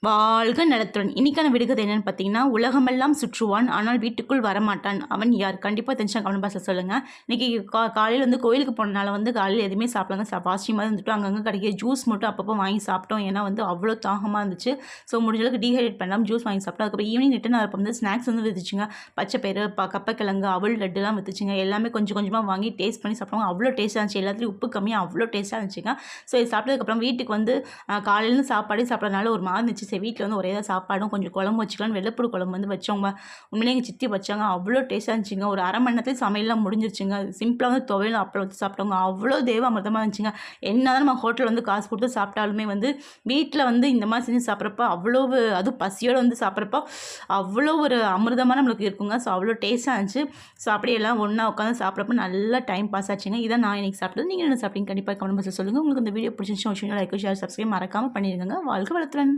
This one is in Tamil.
வாழ்க நலத்துடன். இன்னைக்கான விடுகதை என்னன்னு பார்த்தீங்கன்னா, உலகமெல்லாம் சுற்றுவான். ஆனால் வீட்டுக்குள் வரமாட்டான். அவன் யார்? கண்டிப்பா தெரிஞ்சுனா கமெண்ட் பாக்ஸ்ல சொல்லுங்க. இன்னைக்கு காலையில வந்து கோயிலுக்கு போனனால வந்து காலையில எதுவுமே சாப்பிடலங்க. பாசிட்டிவ் மாதிரி இருந்துட்டு அங்கங்க கிடைக்கிற ஜூஸ் மட்டும் அப்பப்போ வாங்கி சாப்பிட்டோம். ஏன்னா வந்து அவ்வளோ தாகமா இருந்துச்சு. ஸோ முடிஞ்ச அளவுக்கு டீஹைட்ரேட் பண்ணாம ஜூஸ் வாங்கி சாப்பிட்டோம். அதுக்கப்புறம் ஈவினிங் ரிட்டர்ன் வரப்போ வந்து ஸ்நாக்ஸ் வந்து வித்துச்சுங்க. பச்சை பயிறு, கப்பக்கிழங்கு, அவல் லட்டுலாம் வித்துச்சுங்க. எல்லாமே கொஞ்சம் கொஞ்சமா வாங்கி டேஸ்ட் பண்ணி சாப்பிட்டோம். அவ்வளோ டேஸ்ட்டாக இருந்துச்சு. எல்லாத்துலேயும் உப்பு கம்மியாக அவ்வளோ டேஸ்ட்டாக இருந்துச்சுங்க. ஸோ இது சாப்பிட்டதுக்கப்புறம் வீட்டுக்கு வந்து காலையிலேருந்து சாப்பாடே சாப்பிட்றதுனால ஒரு மாதிரி இருந்துச்சு. சரி வீட்டில் வந்து ஒரே தான் சாப்பாடும் கொஞ்சம் குழம்பு வச்சுக்கலான்னு வெள்ளைப்பூடு குழம்பு வந்து வச்சவங்க. உண்மையிலே எங்கள் சித்தி வச்சாங்க. அவ்வளோ டேஸ்ட்டாக இருந்துச்சுங்க. ஒரு அரை மணி நேரத்தில் சமையல்லாம் முடிஞ்சிருச்சுங்க. சிம்பிளாக வந்து துவையலும் அப்பளம் வச்சு சாப்பிட்டவங்க. அவ்வளோ தேவாமிர்தமாக இருந்துச்சுங்க. என்ன தான் நம்ம ஹோட்டலில் வந்து காசு கொடுத்து சாப்பிட்டாலுமே வந்து வீட்டில் வந்து இந்த மாதிரி செஞ்சு சாப்பிட்றப்ப அவ்வளோ அதுவும் பசியோடு வந்து சாப்பிட்றப்போ அவ்வளோ ஒரு அமிர்தமாக நம்மளுக்கு இருக்குங்க. ஸோ அவ்வளோ டேஸ்ட்டாக இருந்துச்சு. ஸோ அப்படியே எல்லாம் ஒன்றா உட்காந்து சாப்பிட்றப்ப நல்லா டைம் பாஸ் ஆச்சுங்க. இதான் நான் இன்னைக்கு சாப்பிட்டது. நீங்கள் என்ன சாப்பிட்டீங்க? கண்டிப்பாக கமெண்ட் பாக்ஸில் சொல்லுங்கள். உங்களுக்கு இந்த வீடியோ பிடிச்சிருந்துச்சு லைக் ஷேர் சப்ஸ்கிரைப் மறக்காமல் பண்ணிடுங்க. வாழ்க வளத்துடன்.